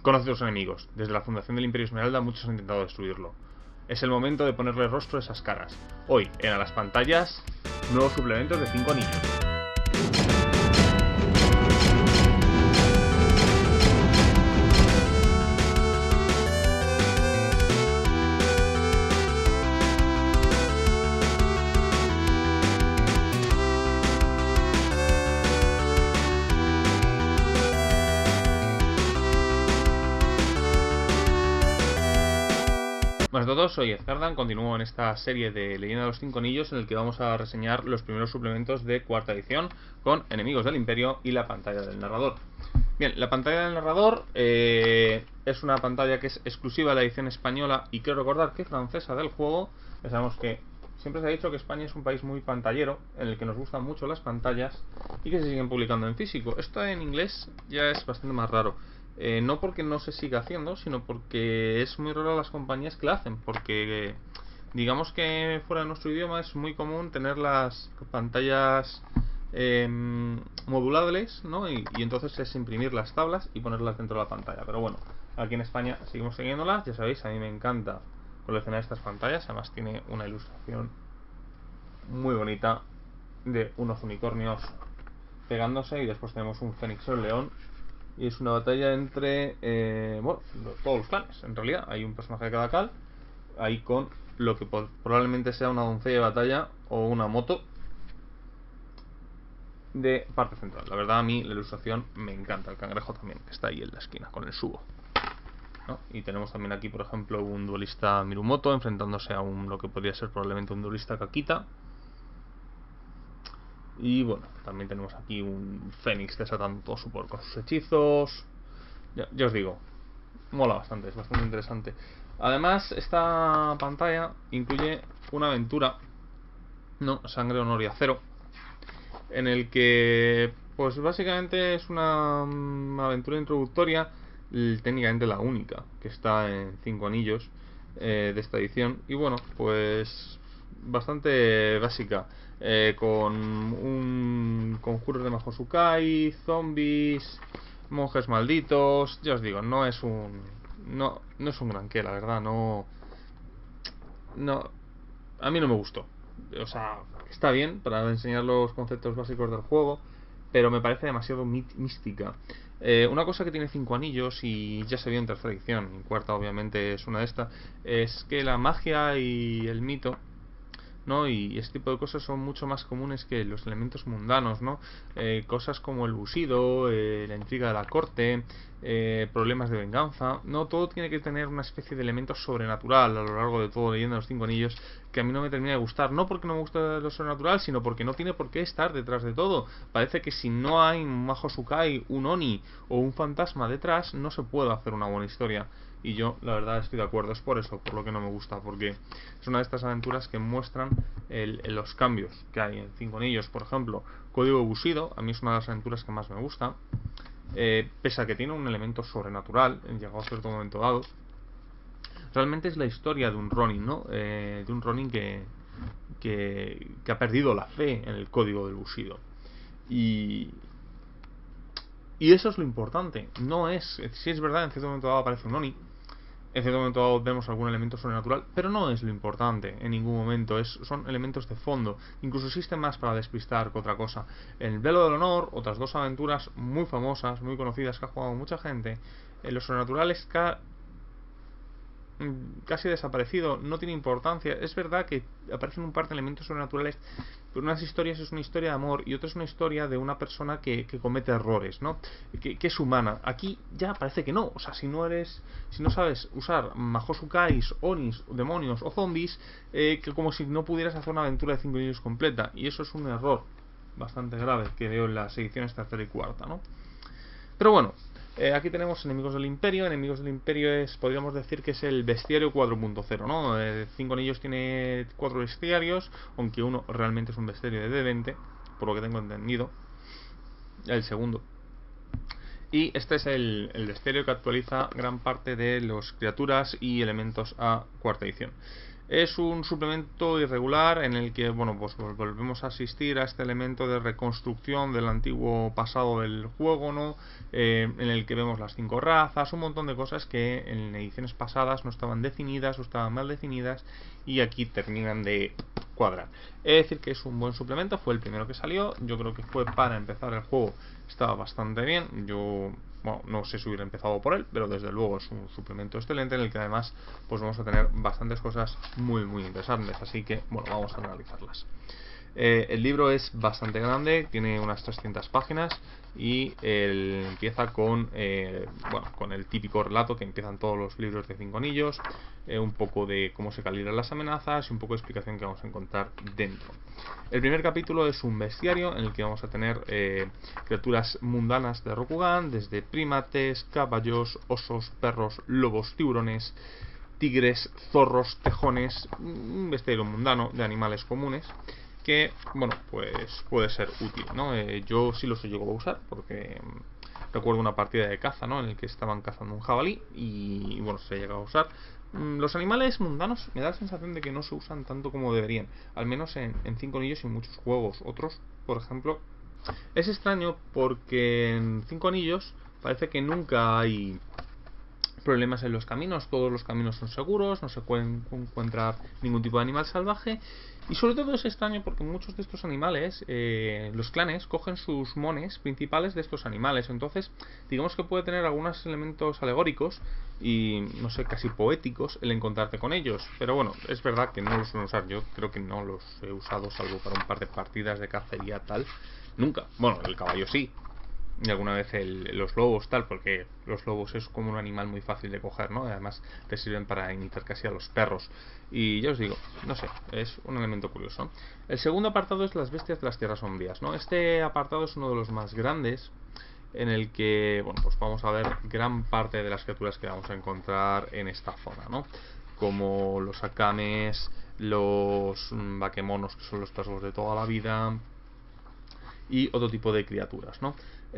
Conoce a tus enemigos. Desde la fundación del Imperio Esmeralda muchos han intentado destruirlo. Es el momento de ponerle rostro a esas caras. Hoy, en A las Pantallas, nuevos suplementos de 5 anillos. Buenas a todos, soy Ezcardan, continúo en esta serie de Leyenda de los 5 Anillos en el que vamos a reseñar los primeros suplementos de cuarta edición con Enemigos del Imperio y la pantalla del narrador. Bien, la pantalla del narrador es una pantalla que es exclusiva de la edición española y quiero recordar que francesa del juego. Ya sabemos que siempre se ha dicho que España es un país muy pantallero, en el que nos gustan mucho las pantallas y que se siguen publicando en físico. Esto en inglés ya es bastante más raro. No porque no se siga haciendo, sino porque es muy raro las compañías que la hacen. Porque digamos que fuera de nuestro idioma es muy común tener las pantallas modulables, ¿no? Y entonces es imprimir las tablas y ponerlas dentro de la pantalla. Pero bueno, aquí en España seguimos siguiéndolas. Ya sabéis, a mí me encanta coleccionar estas pantallas. Además tiene una ilustración muy bonita de unos unicornios pegándose y después tenemos un fénix o el león. Y es una batalla entre todos los clanes. En realidad hay un personaje de cada clan, ahí con lo que probablemente sea una doncella de batalla o una moto de parte central. La verdad, a mí la ilustración me encanta. El cangrejo también, que está ahí en la esquina con el subo, ¿no? Y tenemos también aquí, por ejemplo, un duelista Mirumoto enfrentándose a lo que podría ser probablemente un duelista Kakita. Y bueno, también tenemos aquí un fénix desatando todo su poder con sus hechizos. Ya os digo, mola bastante, es bastante interesante. Además, esta pantalla incluye una aventura, ¿no? Sangre, honor y acero, en el que, pues básicamente es una aventura introductoria, técnicamente la única que está en 5 anillos de esta edición. Y bueno, pues bastante básica, con un conjuro de Mahosukai, zombies, monjes malditos. Ya os digo, no es un gran que, la verdad, no, a mí no me gustó. O sea, está bien para enseñar los conceptos básicos del juego, pero me parece demasiado mística. Una cosa que tiene 5 anillos, y ya se vio en tercera edición, y cuarta obviamente es una de estas, es que la magia y el mito, ¿no? Y este tipo de cosas son mucho más comunes que los elementos mundanos, ¿no? Cosas como el bushido, la intriga de la corte, problemas de venganza, ¿no? Todo tiene que tener una especie de elemento sobrenatural a lo largo de todo Leyenda de los 5 Anillos, que a mí no me termina de gustar. No porque no me gusta lo sobrenatural, sino porque no tiene por qué estar detrás de todo. Parece que si no hay un Mahosukai, un Oni o un fantasma detrás, no se puede hacer una buena historia. Y yo, la verdad, estoy de acuerdo. Es por eso, por lo que no me gusta, porque es una de estas aventuras que muestran los cambios que hay en 5 Anillos. Por ejemplo, Código Bushido, a mí es una de las aventuras que más me gusta, pese a que tiene un elemento sobrenatural, llegado a cierto momento dado. Realmente es la historia de un Ronin, ¿no? De un Ronin que ha perdido la fe en el código del Bushido. Y eso es lo importante. No es, si es verdad, en cierto momento dado aparece un Oni, en cierto momento dado vemos algún elemento sobrenatural, pero no es lo importante en ningún momento. Son elementos de fondo. Incluso existen más para despistar que otra cosa. En el Velo del Honor, otras dos aventuras muy famosas, muy conocidas, que ha jugado mucha gente, lo sobrenatural es casi desaparecido, no tiene importancia. Es verdad que aparecen un par de elementos sobrenaturales, pero unas historias es una historia de amor y otra es una historia de una persona que comete errores, ¿no? Que es humana. Aquí ya parece que no. O sea, si no sabes usar Mahosukais, Onis, demonios o zombies, que como si no pudieras hacer una aventura de 5 anillos completa. Y eso es un error bastante grave que veo en las ediciones tercera y cuarta, ¿no? Pero bueno, aquí tenemos Enemigos del Imperio. Enemigos del Imperio podríamos decir que es el bestiario 4.0, ¿no? 5 anillos tiene 4 bestiarios, aunque uno realmente es un bestiario de D20, por lo que tengo entendido. El segundo. Y este es el bestiario que actualiza gran parte de las criaturas y elementos a cuarta edición. Es un suplemento irregular en el que, bueno, pues volvemos a asistir a este elemento de reconstrucción del antiguo pasado del juego, ¿no? En el que vemos las 5 razas, un montón de cosas que en ediciones pasadas no estaban definidas o estaban mal definidas y aquí terminan de cuadrar. Es decir que es un buen suplemento, fue el primero que salió, yo creo que fue para empezar el juego, estaba bastante bien, yo... Bueno, no sé si hubiera empezado por él, pero desde luego es un suplemento excelente en el que además pues vamos a tener bastantes cosas muy interesantes, así que bueno, vamos a analizarlas. El libro es bastante grande, tiene unas 300 páginas y empieza con con el típico relato que empiezan todos los libros de 5 anillos, un poco de cómo se calibran las amenazas y un poco de explicación que vamos a encontrar dentro. El primer capítulo es un bestiario en el que vamos a tener criaturas mundanas de Rokugan, desde primates, caballos, osos, perros, lobos, tiburones, tigres, zorros, tejones, un bestiario mundano de animales comunes que, bueno, pues puede ser útil, ¿no? Yo sí los he llegado a usar porque recuerdo una partida de caza, ¿no? En el que estaban cazando un jabalí y bueno, se ha llegado a usar. Los animales mundanos me da la sensación de que no se usan tanto como deberían, al menos en 5 anillos y en muchos juegos. Otros, por ejemplo, es extraño porque en 5 anillos parece que nunca hay problemas en los caminos, todos los caminos son seguros, no se puede encontrar ningún tipo de animal salvaje y sobre todo es extraño porque muchos de estos animales, los clanes cogen sus mones principales de estos animales, entonces digamos que puede tener algunos elementos alegóricos y no sé, casi poéticos el encontrarte con ellos, pero bueno, es verdad que no los suelo usar, yo creo que no los he usado salvo para un par de partidas de cacería tal, nunca, bueno, el caballo sí, y alguna vez los lobos tal, porque los lobos es como un animal muy fácil de coger, ¿no? Además te sirven para imitar casi a los perros y ya os digo, no sé, es un elemento curioso. El segundo apartado es las bestias de las tierras sombrías, ¿no? Este apartado es uno de los más grandes en el que, bueno, pues vamos a ver gran parte de las criaturas que vamos a encontrar en esta zona, ¿no? Como los akames, los bakemonos, que son los perros de toda la vida, y otro tipo de criaturas, ¿no?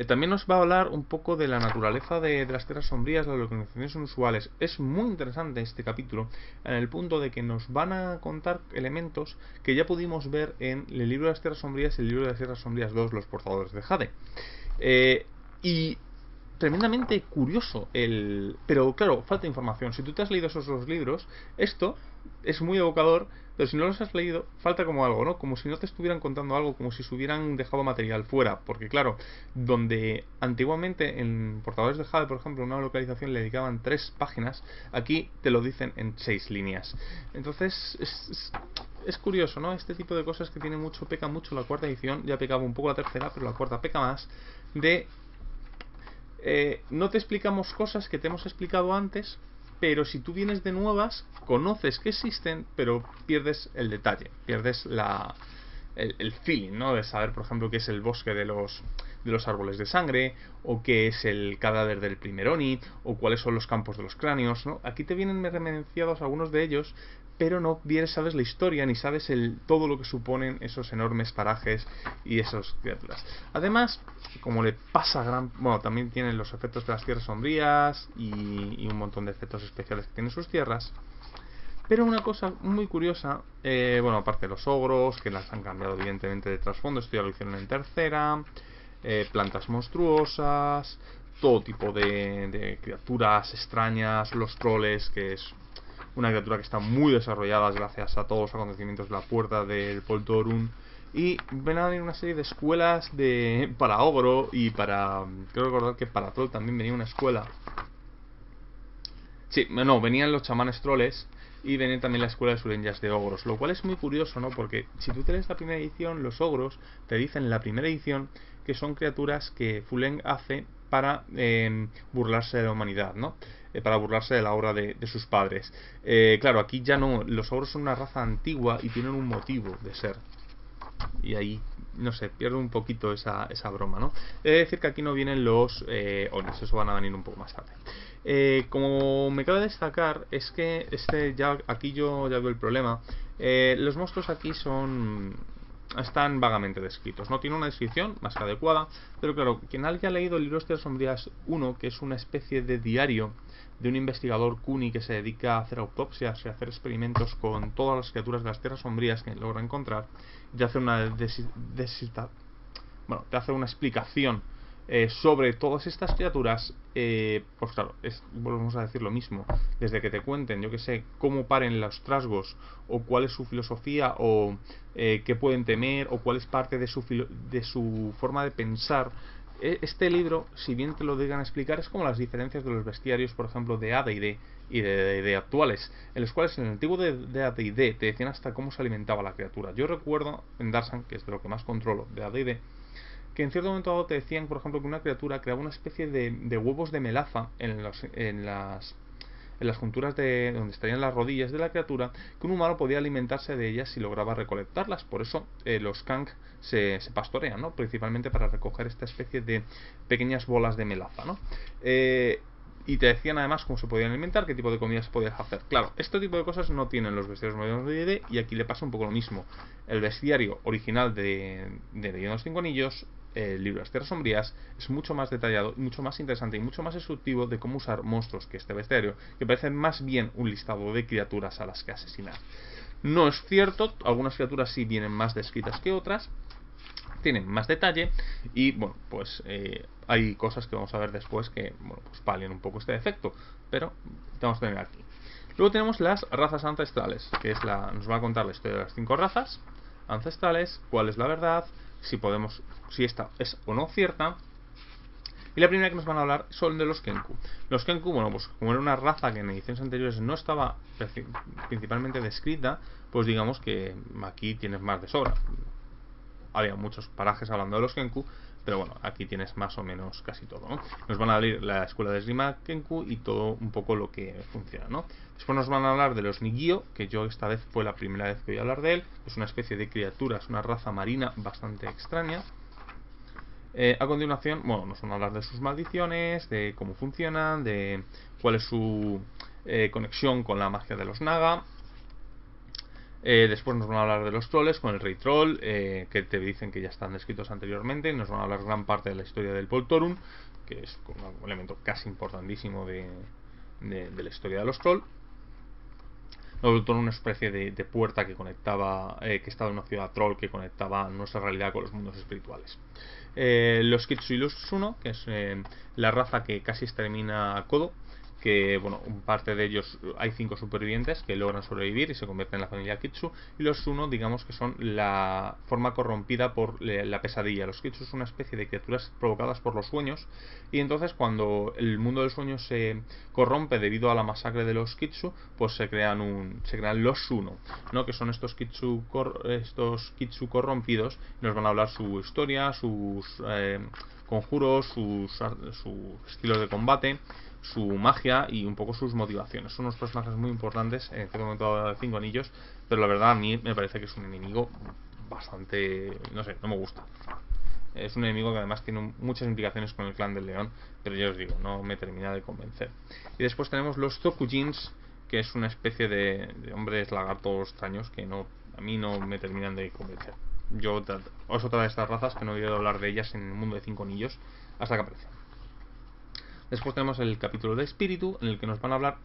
También nos va a hablar un poco de la naturaleza de las tierras sombrías, las localizaciones inusuales. Es muy interesante este capítulo en el punto de que nos van a contar elementos que ya pudimos ver en el libro de las tierras sombrías y el libro de las tierras sombrías 2, los portadores de Jade. Y tremendamente curioso pero claro, falta información. Si tú te has leído esos dos libros, esto es muy evocador, pero si no los has leído, falta como algo, ¿no? Como si no te estuvieran contando algo, como si se hubieran dejado material fuera, porque claro, donde antiguamente en Portadores de Jade, por ejemplo, una localización le dedicaban 3 páginas, aquí te lo dicen en 6 líneas. Entonces es curioso, ¿no? Este tipo de cosas que tiene mucho, peca mucho la cuarta edición, ya pecaba un poco la tercera, pero la cuarta peca más, de no te explicamos cosas que te hemos explicado antes, pero si tú vienes de nuevas, conoces que existen, pero pierdes el detalle, pierdes el feeling, ¿no? De saber, por ejemplo, qué es el bosque de los árboles de sangre, o qué es el cadáver del primer Oni, o cuáles son los campos de los cráneos, ¿no? Aquí te vienen remenciados algunos de ellos, pero no bien sabes la historia, ni sabes todo lo que suponen esos enormes parajes y esas criaturas. Además, como le pasa bueno, también tienen los efectos de las tierras sombrías y un montón de efectos especiales que tienen sus tierras. Pero una cosa muy curiosa, bueno, aparte de los ogros, que las han cambiado evidentemente de trasfondo, esto ya lo hicieron en tercera, plantas monstruosas, todo tipo de criaturas extrañas, los troles, que es una criatura que está muy desarrollada gracias a todos los acontecimientos de la puerta del Poltorun. Y ven a venir una serie de escuelas para ogro y para... Creo recordar que para troll también venía una escuela. Sí, no, venían los chamanes troles y venía también la escuela de sureñas de ogros, lo cual es muy curioso, ¿no? Porque si tú te lees la primera edición, los ogros te dicen en la primera edición que son criaturas que Fuleng hace para burlarse de la humanidad, ¿no? Para burlarse de la obra de sus padres. Claro, aquí ya no, los ogros son una raza antigua y tienen un motivo de ser. Y ahí, no sé, pierde un poquito esa broma, ¿no? He de decir que aquí no vienen los Onis, eso van a venir un poco más tarde. Como me cabe destacar, es que aquí yo ya veo el problema. Los monstruos aquí son están vagamente descritos. No tiene una descripción más que adecuada, pero claro, quien haya leído el libro de Tierras Sombrías 1, que es una especie de diario de un investigador Kuni que se dedica a hacer autopsias y a hacer experimentos con todas las criaturas de las Tierras Sombrías que logra encontrar, y te hace te hace una explicación sobre todas estas criaturas. Pues claro, volvemos a decir lo mismo. Desde que te cuenten, yo que sé, cómo paren los trasgos, o cuál es su filosofía, o qué pueden temer, o cuál es parte de su forma de pensar. Este libro, si bien te lo digan a explicar, es como las diferencias de los bestiarios, por ejemplo, de AD&D y de actuales, en los cuales en el antiguo de AD&D te decían hasta cómo se alimentaba la criatura. Yo recuerdo en Darsan, que es de lo que más controlo de AD&D, que en cierto momento dado te decían, por ejemplo, que una criatura creaba una especie de huevos de melaza en las junturas de donde estarían las rodillas de la criatura, que un humano podía alimentarse de ellas si lograba recolectarlas. Por eso los Kank se pastorean, ¿no? Principalmente para recoger esta especie de pequeñas bolas de melaza, ¿no? Y te decían además cómo se podían alimentar, qué tipo de comida se podía hacer. Claro, este tipo de cosas no tienen los bestiarios modernos de D&D, y aquí le pasa un poco lo mismo. El bestiario original de Leyenda de los Cinco Anillos, el libro de las Tierras Sombrías, es mucho más detallado, mucho más interesante y mucho más instructivo de cómo usar monstruos que este bestiario, que parece más bien un listado de criaturas a las que asesinar. No es cierto, algunas criaturas sí vienen más descritas que otras, tienen más detalle, y bueno, pues hay cosas que vamos a ver después que, bueno, pues palian un poco este defecto, pero vamos a tener aquí. Luego tenemos las razas ancestrales, que nos va a contar la historia de las 5 razas ancestrales, cuál es la verdad, si esta es o no cierta. Y la primera que nos van a hablar son de los Kenku. Los Kenku, bueno, pues como era una raza que en ediciones anteriores no estaba principalmente descrita, pues digamos que aquí tienes más de sobra. Había muchos parajes hablando de los Kenku, pero bueno, aquí tienes más o menos casi todo, ¿no? Nos van a abrir la escuela de esgrima Kenku y todo un poco lo que funciona, ¿no? Después nos van a hablar de los Nigio, que yo esta vez fue la primera vez que voy a hablar de él. Es una especie de criatura, es una raza marina bastante extraña. A continuación, bueno, nos van a hablar de sus maldiciones, de cómo funcionan, de cuál es su conexión con la magia de los Naga. Después nos van a hablar de los troles con el rey troll, que te dicen que ya están descritos anteriormente. Nos van a hablar gran parte de la historia del Poltorun, que es un elemento casi importantísimo de la historia de los troll. Una especie de puerta que conectaba, que estaba en una ciudad troll que conectaba nuestra realidad con los mundos espirituales. Los Kitsu y los Suno, que es la raza que casi extermina a Kodo, que bueno, parte de ellos hay 5 supervivientes que logran sobrevivir y se convierten en la familia Kitsu, y los Suno digamos que son la forma corrompida por la pesadilla. Los Kitsu es una especie de criaturas provocadas por los sueños, y entonces cuando el mundo del sueño se corrompe debido a la masacre de los Kitsu, pues se crean los Suno, ¿no? Que son estos Kitsu corrompidos. Nos van a hablar su historia, sus conjuros, sus estilos de combate, su magia y un poco sus motivaciones. Son unos personajes muy importantes en este momento de 5 anillos, pero la verdad a mí me parece que es un enemigo bastante, no sé, no me gusta. Es un enemigo que además tiene muchas implicaciones con el clan del león, pero ya os digo, no me termina de convencer. Y después tenemos los Tokujins, que es una especie de hombres lagartos extraños que a mí no me terminan de convencer. Es otra de estas razas que no he oído hablar de ellas en el mundo de 5 anillos hasta que aparecen. Después tenemos el capítulo de espíritu, en el que nos van a hablar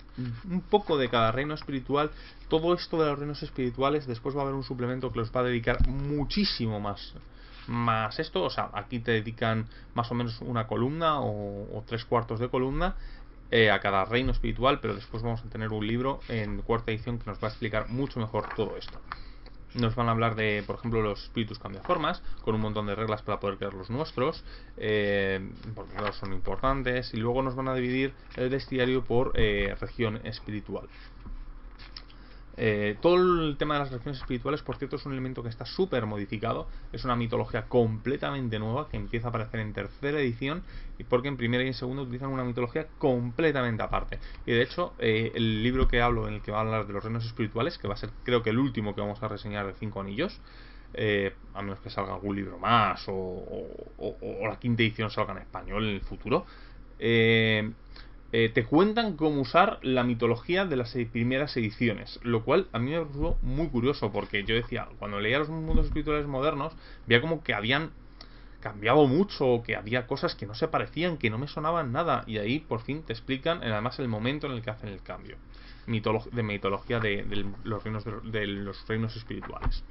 un poco de cada reino espiritual. Todo esto de los reinos espirituales, después va a haber un suplemento que los va a dedicar muchísimo más esto. O sea, aquí te dedican más o menos una columna o 3/4 de columna a cada reino espiritual, pero después vamos a tener un libro en 4ª edición que nos va a explicar mucho mejor todo esto. Nos van a hablar de, por ejemplo, los espíritus cambiaformas, con un montón de reglas para poder crear los nuestros, porque claro, son importantes. Y luego nos van a dividir el bestiario por región espiritual. Todo el tema de las regiones espirituales, por cierto, es un elemento que está súper modificado. Es una mitología completamente nueva que empieza a aparecer en 3ª edición, y porque en 1ª y en 2ª utilizan una mitología completamente aparte. Y de hecho, el libro que hablo, en el que va a hablar de los reinos espirituales, que va a ser creo que el último que vamos a reseñar de 5 anillos, a menos que salga algún libro más o la 5ª edición salga en español en el futuro, te cuentan cómo usar la mitología de las primeras ediciones, lo cual a mí me resultó muy curioso, porque yo decía, cuando leía los mundos espirituales modernos, veía como que habían cambiado mucho, que había cosas que no se parecían, que no me sonaban nada, y ahí por fin te explican además el momento en el que hacen el cambio de mitología de los reinos espirituales.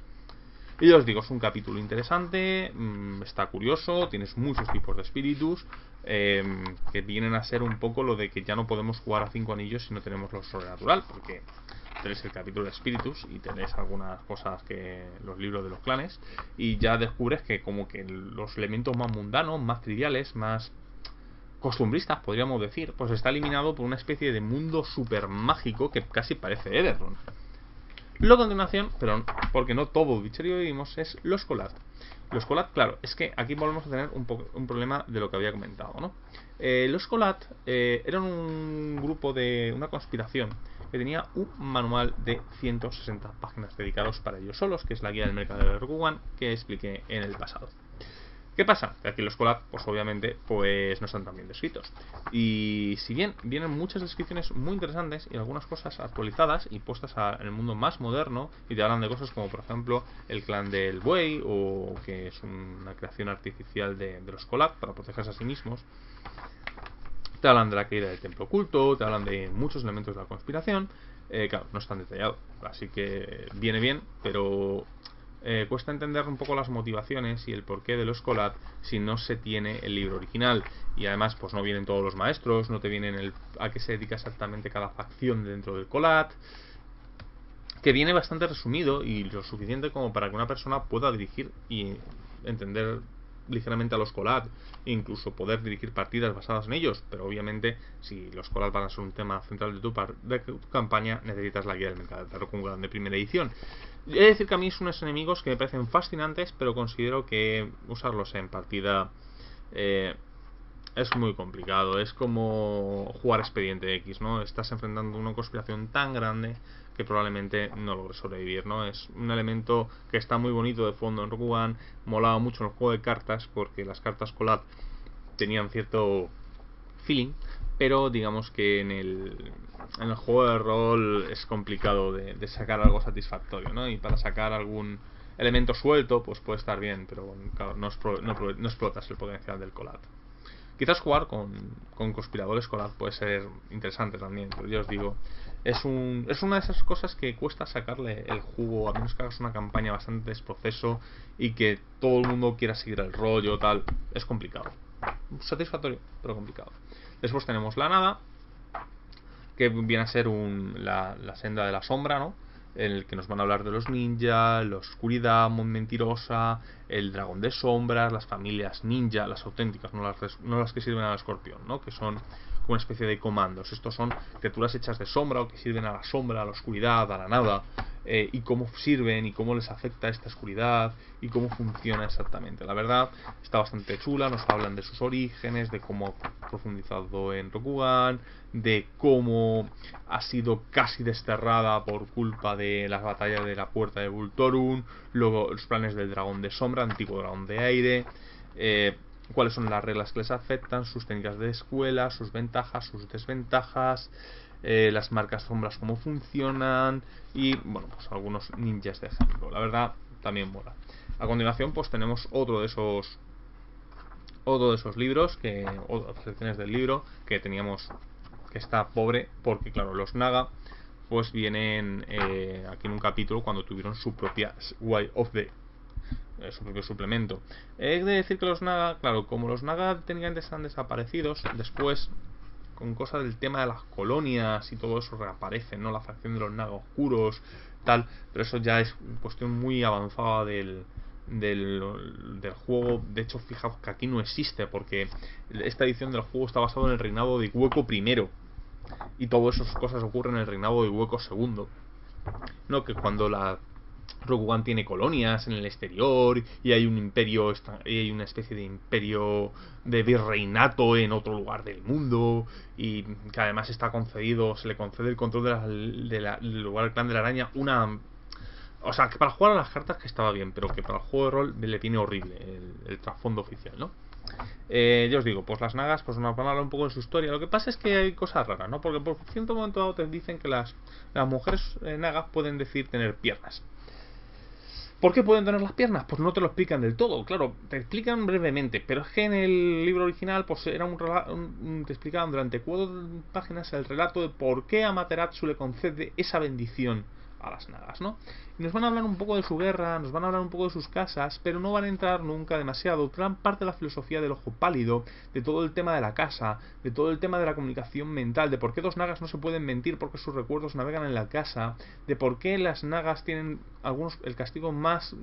Y ya os digo, es un capítulo interesante, está curioso, tienes muchos tipos de espíritus, que vienen a ser un poco lo de que ya no podemos jugar a 5 anillos si no tenemos lo sobrenatural, porque tenéis el capítulo de espíritus y tenéis algunas cosas que los libros de los clanes, y ya descubres que como que los elementos más mundanos, más triviales, más costumbristas, podríamos decir, pues está eliminado por una especie de mundo super mágico que casi parece Eberron. Luego a continuación, pero porque no todo Witcherio vivimos, es los Collad. Los Collad, claro, es que aquí volvemos a tener un problema de lo que había comentado, ¿no? Los Collad eran un grupo de una conspiración que tenía un manual de 160 páginas dedicados para ellos solos, que es la guía del mercado de Rokugan que expliqué en el pasado. ¿Qué pasa? Que aquí los Collad, pues obviamente, pues no están tan bien descritos. Y si bien vienen muchas descripciones muy interesantes y algunas cosas actualizadas y puestas en el mundo más moderno, y te hablan de cosas como, por ejemplo, el clan del buey, o que es una creación artificial de los Collad para protegerse a sí mismos. Te hablan de la caída del templo oculto, te hablan de muchos elementos de la conspiración. Claro, no es tan detallado, así que viene bien, pero cuesta entender un poco las motivaciones y el porqué de los Collad si no se tiene el libro original, y además pues no vienen todos los maestros, no te vienen a qué se dedica exactamente cada facción dentro del Collad, que viene bastante resumido y lo suficiente como para que una persona pueda dirigir y entender ligeramente a los Collad e incluso poder dirigir partidas basadas en ellos. Pero obviamente, si los Collad van a ser un tema central de tu campaña, necesitas la guía del mercado de Rokugan de primera edición. He de decir que a mí son unos enemigos que me parecen fascinantes, pero considero que usarlos en partida es muy complicado. Es como jugar Expediente X, ¿no? Estás enfrentando una conspiración tan grande que probablemente no logres sobrevivir, ¿no? Es un elemento que está muy bonito de fondo en Rokugan, molaba mucho en el juego de cartas, porque las cartas Collad tenían cierto feeling, pero digamos que en el juego de rol es complicado de sacar algo satisfactorio, ¿no? Y para sacar algún elemento suelto, pues puede estar bien, pero claro, no explotas el potencial del Collad. Quizás jugar con conspiradores Collad puede ser interesante también, pero yo os digo, es una de esas cosas que cuesta sacarle el jugo, a menos que hagas una campaña bastante desproceso y que todo el mundo quiera seguir el rollo, tal. Es complicado. Satisfactorio, pero complicado. Después tenemos la nada, que viene a ser la senda de la sombra, ¿no? En el que nos van a hablar de los ninja, la oscuridad muy mentirosa, el dragón de sombras, las familias ninja, las auténticas, no las que sirven al escorpión, ¿no? Que son como una especie de comandos. Estos son criaturas hechas de sombra o que sirven a la sombra, a la oscuridad, a la nada, y cómo sirven y cómo les afecta esta oscuridad y cómo funciona exactamente. La verdad, está bastante chula, nos hablan de sus orígenes, de cómo ha profundizado en Rokugan, de cómo ha sido casi desterrada por culpa de las batallas de la puerta de Volthorum, luego los planes del dragón de sombra, antiguo dragón de aire, cuáles son las reglas que les afectan, sus técnicas de escuela, sus ventajas, sus desventajas, las marcas sombras cómo funcionan, y bueno, pues algunos ninjas de ejemplo. La verdad, también mola. A continuación pues tenemos otro de esos libros, otras secciones del libro que teníamos, que está pobre, porque claro, los Naga pues vienen aquí en un capítulo cuando tuvieron su propia Way of the su propio suplemento. He de decir que los Naga, claro, como los Naga técnicamente están desaparecidos, después con cosas del tema de las colonias y todo eso reaparecen, ¿no? La facción de los Naga oscuros, tal, pero eso ya es cuestión muy avanzada del juego. De hecho, fijaos que aquí no existe, porque esta edición del juego está basado en el reinado de Hueco I, y todas esas cosas ocurren en el reinado de Hueco II, no que cuando la Rokugan tiene colonias en el exterior y hay un imperio, y hay una especie de imperio de virreinato en otro lugar del mundo, y que además está concedido, se le concede el control del lugar del clan de la araña. O sea, que para jugar a las cartas que estaba bien, pero que para el juego de rol le tiene horrible el trasfondo oficial, ¿no? Ya os digo, pues las nagas pues nos van a hablar un poco de su historia. Lo que pasa es que hay cosas raras, ¿no? Porque por cierto momento dado te dicen que las mujeres nagas pueden decir tener piernas. ¿Por qué pueden tener las piernas? Pues no te lo explican del todo, claro, te explican brevemente, pero es que en el libro original pues era te explicaban durante 4 páginas el relato de por qué Amaterasu le concede esa bendición a las nagas, ¿no? Y nos van a hablar un poco de su guerra, nos van a hablar un poco de sus casas, pero no van a entrar nunca demasiado. Gran parte de la filosofía del ojo pálido, de todo el tema de la casa, de todo el tema de la comunicación mental, de por qué 2 nagas no se pueden mentir porque sus recuerdos navegan en la casa, de por qué las nagas tienen el castigo más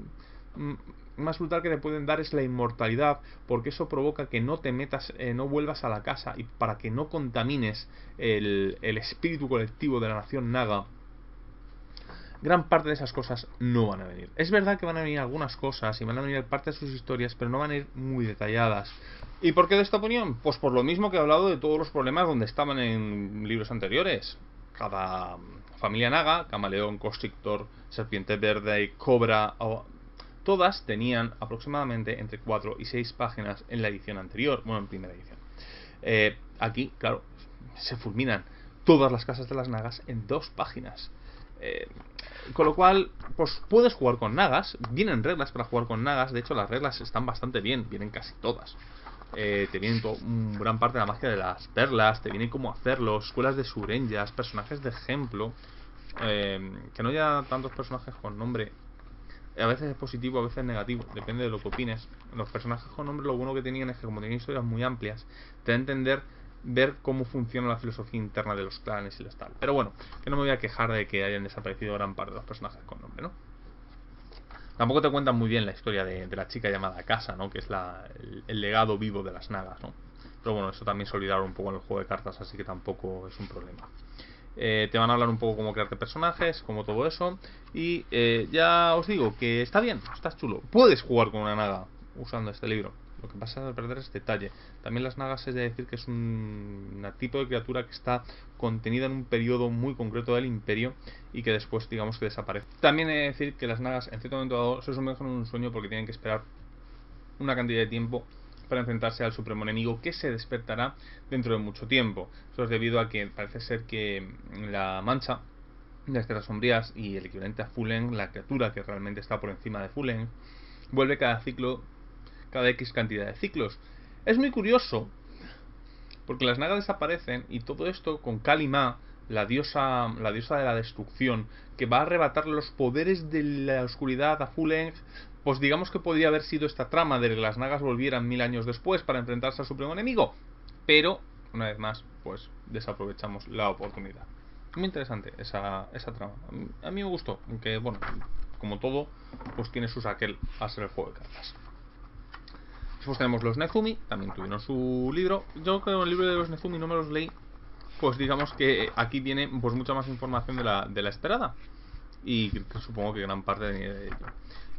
brutal que te pueden dar es la inmortalidad, porque eso provoca que no te metas, no vuelvas a la casa, y para que no contamines el espíritu colectivo de la nación naga. Gran parte de esas cosas no van a venir. Es verdad que van a venir algunas cosas y van a venir parte de sus historias, pero no van a ir muy detalladas. ¿Y por qué de esta opinión? Pues por lo mismo que he hablado de todos los problemas donde estaban en libros anteriores. Cada familia naga, camaleón, constrictor, serpiente verde y cobra, todas tenían aproximadamente entre 4 y 6 páginas en la edición anterior, bueno, en primera edición. Aquí, claro, se fulminan todas las casas de las nagas en 2 páginas. Con lo cual, pues puedes jugar con nagas. Vienen reglas para jugar con nagas. De hecho, las reglas están bastante bien. Vienen casi todas. Te vienen gran parte de la magia de las perlas. Te vienen cómo hacerlo. Escuelas de sureñas. Personajes de ejemplo. Que no haya tantos personajes con nombre. A veces es positivo, a veces es negativo. Depende de lo que opines. Los personajes con nombre, lo bueno que tenían es que como tenían historias muy amplias, te da a entender ver cómo funciona la filosofía interna de los clanes y las tal. Pero bueno, que no me voy a quejar de que hayan desaparecido gran parte de los personajes con nombre, ¿no? Tampoco te cuentan muy bien la historia de la chica llamada Casa, ¿no? Que es el legado vivo de las nagas, ¿no? Pero bueno, eso también se olvidaron un poco en el juego de cartas, así que tampoco es un problema. Te van a hablar un poco cómo crearte personajes, como todo eso. Y ya os digo que está bien, está chulo. Puedes jugar con una naga usando este libro. Lo que pasa es perder este detalle. También las nagas es de decir que es un tipo de criatura que está contenida en un periodo muy concreto del imperio y que después digamos que desaparece. También he de decir que las nagas en cierto momento dado se sumergen en un sueño porque tienen que esperar una cantidad de tiempo para enfrentarse al supremo enemigo que se despertará dentro de mucho tiempo. Eso es debido a que parece ser que la mancha de las tierras sombrías y el equivalente a Fuleng, la criatura que realmente está por encima de Fuleng, vuelve cada ciclo, cada X cantidad de ciclos. Es muy curioso porque las nagas desaparecen y todo esto con Kalima, la diosa de la destrucción, que va a arrebatarle los poderes de la oscuridad a Fuleng. Pues digamos que podría haber sido esta trama de que las nagas volvieran 1000 años después para enfrentarse al supremo enemigo, pero una vez más pues desaprovechamos la oportunidad. Muy interesante esa trama. A mí me gustó, aunque bueno, como todo pues tiene sus aquel a ser el juego de cartas. Después tenemos los Nezumi, también tuvieron su libro. Yo creo que el libro de los Nezumi no me los leí, pues digamos que aquí viene pues mucha más información de la esperada, y supongo que gran parte de ello.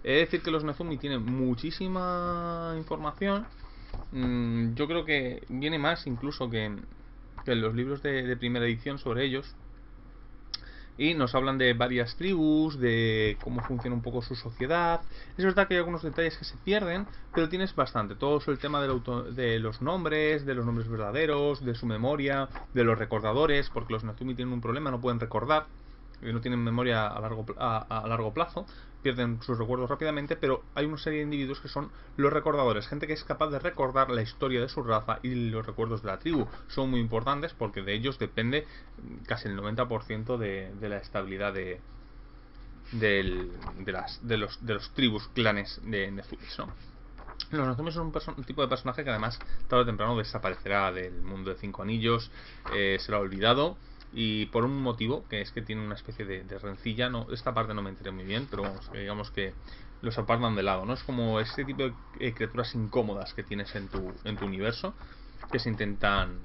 He de decir que los Nezumi tienen muchísima información. Yo creo que viene más incluso que en los libros de primera edición sobre ellos. Y nos hablan de varias tribus, de cómo funciona un poco su sociedad. Es verdad que hay algunos detalles que se pierden, pero tienes bastante. Todo el tema de los nombres verdaderos, de su memoria, de los recordadores, porque los Nezumi tienen un problema, no pueden recordar, no tienen memoria a largo plazo, pierden sus recuerdos rápidamente, pero hay una serie de individuos que son los recordadores, gente que es capaz de recordar la historia de su raza y los recuerdos de la tribu. Son muy importantes porque de ellos depende casi el 90% de la estabilidad de los tribus, clanes de Nezulis, ¿no? Los Nezumi son un tipo de personaje que además tarde o temprano desaparecerá del mundo de 5 anillos, será olvidado. Y por un motivo, que es que tiene una especie de rencilla. Esta parte no me enteré muy bien, pero vamos, que digamos que los apartan de lado, ¿no? Es como este tipo de criaturas incómodas que tienes en tu universo, que se intentan...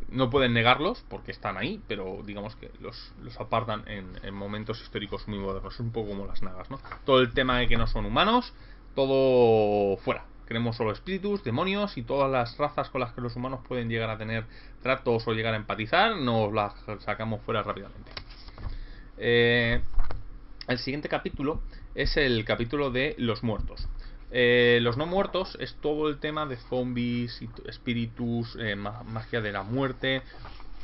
No pueden negarlos porque están ahí, pero digamos que los apartan en momentos históricos muy modernos. Es un poco como las nagas, ¿no? Todo el tema de que no son humanos, todo fuera. Queremos solo espíritus, demonios y todas las razas con las que los humanos pueden llegar a tener tratos o llegar a empatizar, nos las sacamos fuera rápidamente. El siguiente capítulo es el capítulo de los muertos. Los no muertos es todo el tema de zombies, espíritus, magia de la muerte.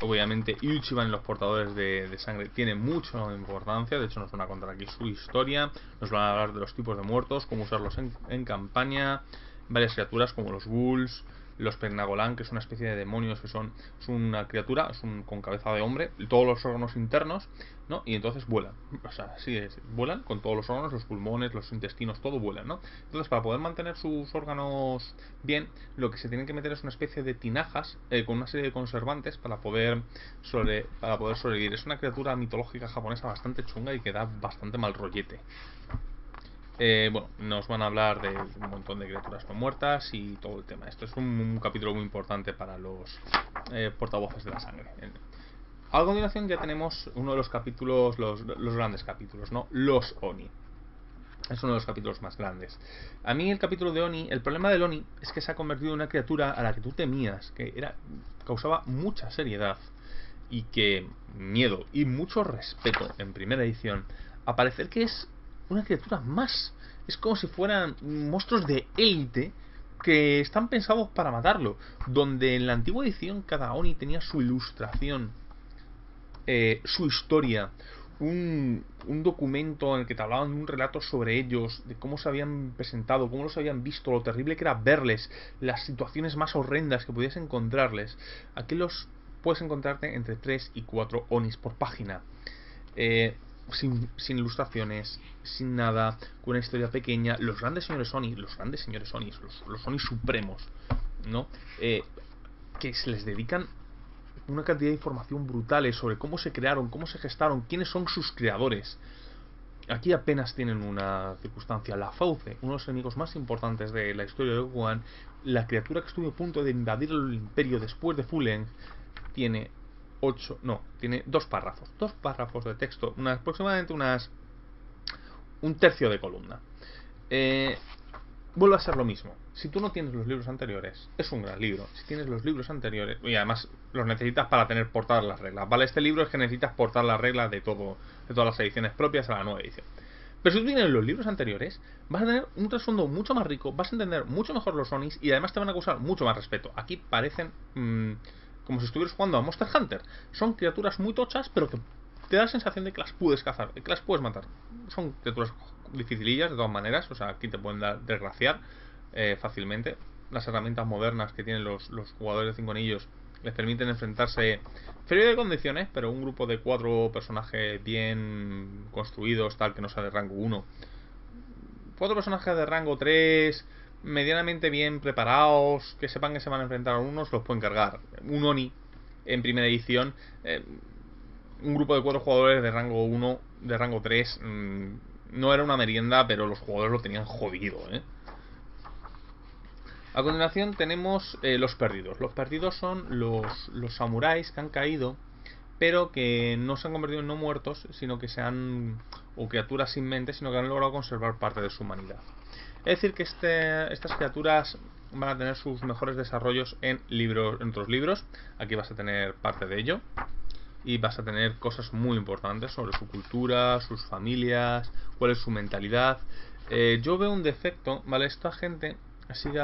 Obviamente Ichiban y los portadores de sangre tienen mucha importancia. De hecho nos van a contar aquí su historia. Nos van a hablar de los tipos de muertos, cómo usarlos en campaña. Varias criaturas como los ghouls, los Pernagolan, que es una especie de demonios que es una criatura, con cabeza de hombre, todos los órganos internos, ¿no? Y entonces vuelan. O sea, así es, vuelan con todos los órganos, los pulmones, los intestinos, todo vuelan, ¿no? Entonces, para poder mantener sus órganos bien, lo que se tienen que meter es una especie de tinajas con una serie de conservantes para poder sobrevivir. Es una criatura mitológica japonesa bastante chunga y que da bastante mal rollete. Bueno, nos van a hablar de un montón de criaturas no muertas y todo el tema. Esto es un capítulo muy importante para los portavoces de la sangre. A continuación ya tenemos uno de los capítulos, los grandes capítulos, ¿no? Los Oni. Es uno de los capítulos más grandes. A mí el capítulo de Oni, el problema del Oni es que se ha convertido en una criatura a la que tú temías, causaba mucha seriedad y que miedo y mucho respeto en primera edición, a parecer que es una criatura más. Es como si fueran monstruos de élite que están pensados para matarlo. Donde en la antigua edición cada Oni tenía su ilustración, su historia, un documento en el que te hablaban de un relato sobre ellos, de cómo se habían presentado, cómo los habían visto, lo terrible que era verles, las situaciones más horrendas que podías encontrarles. Aquí los puedes encontrarte entre 3 y 4 Onis por página. Sin ilustraciones, sin nada, con una historia pequeña. Los grandes señores Oni, los Oni supremos, ¿no? Que se les dedican una cantidad de información brutales sobre cómo se crearon, cómo se gestaron, quiénes son sus creadores. Aquí apenas tienen una circunstancia. La Fauce, uno de los enemigos más importantes de la historia de Gohan, la criatura que estuvo a punto de invadir el imperio después de Fuleng, tiene tiene dos párrafos de texto, aproximadamente un tercio de columna. Vuelve a ser lo mismo. Si tú no tienes los libros anteriores, es un gran libro. Si tienes los libros anteriores, y además los necesitas para tener portadas las reglas, ¿vale? Este libro es que necesitas portar las reglas de todas las ediciones propias a la nueva edición. Pero si tú tienes los libros anteriores, vas a tener un trasfondo mucho más rico, vas a entender mucho mejor los Onis y además te van a causar mucho más respeto. Aquí parecen como si estuvieras jugando a Monster Hunter. Son criaturas muy tochas, pero que te da la sensación de que las puedes cazar, que las puedes matar. Son criaturas dificilillas de todas maneras, o sea, aquí te pueden desgraciar fácilmente. Las herramientas modernas que tienen los jugadores de 5 anillos les permiten enfrentarse frío de condiciones, pero un grupo de 4 personajes bien construidos, tal que no sea de rango 1. 4 personajes de rango 3, medianamente bien preparados, que sepan que se van a enfrentar a unos, los pueden cargar. Un Oni en primera edición, un grupo de 4 jugadores de rango 1, de rango 3, no era una merienda, pero los jugadores lo tenían jodido, A continuación tenemos los perdidos. Los perdidos son los samuráis que han caído, pero que no se han convertido en no muertos, sino que o criaturas sin mente, sino que han logrado conservar parte de su humanidad. Es decir que estas criaturas van a tener sus mejores desarrollos en otros libros. Aquí vas a tener parte de ello. Y vas a tener cosas muy importantes sobre su cultura, sus familias, cuál es su mentalidad. Yo veo un defecto, ¿vale? Esta gente sigue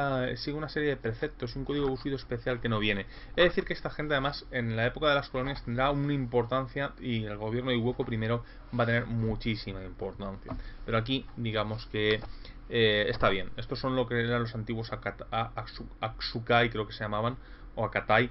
una serie de preceptos y un código Bushido especial que no viene. Es decir que esta gente además en la época de las colonias tendrá una importancia y el gobierno de Iwoko primero va a tener muchísima importancia. Pero aquí digamos que está bien. Estos son lo que eran los antiguos Aksukai, creo que se llamaban, o Akatai,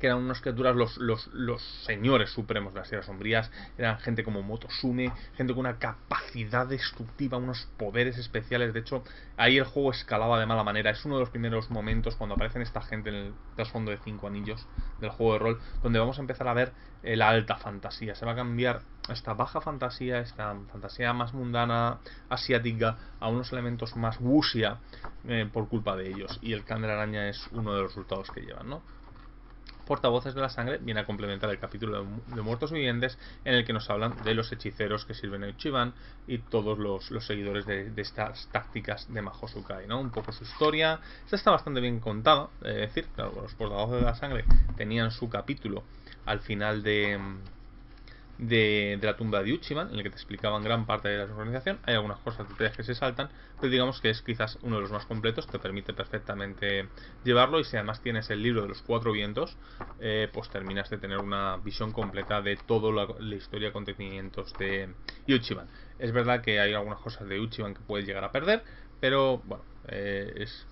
que eran unas criaturas, los señores supremos de las Tierras Sombrías. Eran gente como Motosume, gente con una capacidad destructiva, unos poderes especiales. De hecho, ahí el juego escalaba de mala manera. Es uno de los primeros momentos cuando aparecen esta gente en el trasfondo de 5 anillos del juego de rol, donde vamos a empezar a ver la alta fantasía. Se va a cambiar esta baja fantasía, esta fantasía más mundana, asiática, a unos elementos más wuxia por culpa de ellos. Y el Clan de la Araña es uno de los resultados que llevan, ¿no? Portavoces de la Sangre viene a complementar el capítulo de Muertos Vivientes, en el que nos hablan de los hechiceros que sirven a Ichiban y todos los seguidores de estas tácticas de Mahosukai, ¿no? Un poco su historia. Esta está bastante bien contada, es decir, claro, los Portavoces de la Sangre tenían su capítulo al final de de la tumba de Uchiban, en el que te explicaban gran parte de la organización. Hay algunas cosas, detalles que se saltan, pero digamos que es quizás uno de los más completos, te permite perfectamente llevarlo, y si además tienes el libro de los 4 vientos, pues terminas de tener una visión completa de toda la historia, acontecimientos de Uchiban. Es verdad que hay algunas cosas de Uchiban que puedes llegar a perder, pero bueno,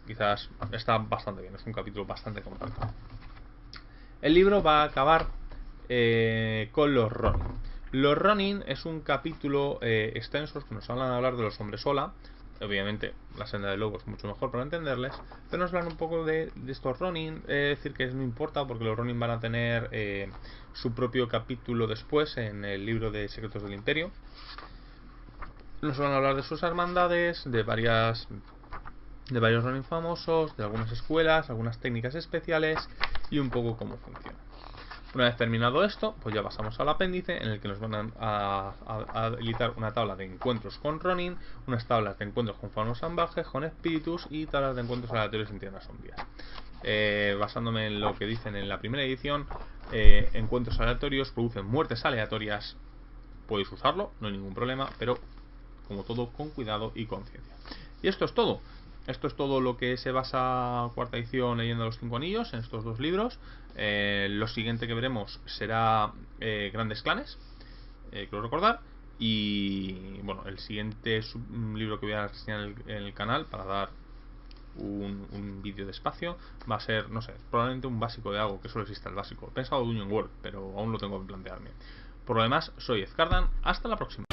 quizás está bastante bien, es un capítulo bastante completo. El libro va a acabar con los Ronin. Los Ronin es un capítulo extenso que nos hablan de hablar de los hombres ola. Obviamente la senda del lobo es mucho mejor para entenderles, pero nos hablan un poco de estos Ronin. Es decir, que no importa, porque los Ronin van a tener su propio capítulo después en el libro de Secretos del Imperio. Nos van a hablar de sus hermandades, de varios Ronin famosos, de algunas escuelas, algunas técnicas especiales y un poco cómo funciona. Una vez terminado esto, pues ya pasamos al apéndice, en el que nos van a habilitar una tabla de encuentros con Ronin, unas tablas de encuentros con faunos salvajes, con espíritus y tablas de encuentros aleatorios en tierras sombrías. Basándome en lo que dicen en la primera edición, encuentros aleatorios producen muertes aleatorias. Podéis usarlo, no hay ningún problema, pero como todo, con cuidado y conciencia. Y esto es todo. Esto es todo lo que se basa cuarta edición Leyenda de los Cinco Anillos en estos dos libros. Lo siguiente que veremos será Grandes Clanes, quiero recordar. Y bueno, el siguiente libro que voy a reseñar en el canal, para dar un vídeo despacio, va a ser, no sé, probablemente un básico de algo que solo exista el básico. He pensado Union World, pero aún lo tengo que plantearme. Por lo demás, soy Ezcardan. Hasta la próxima.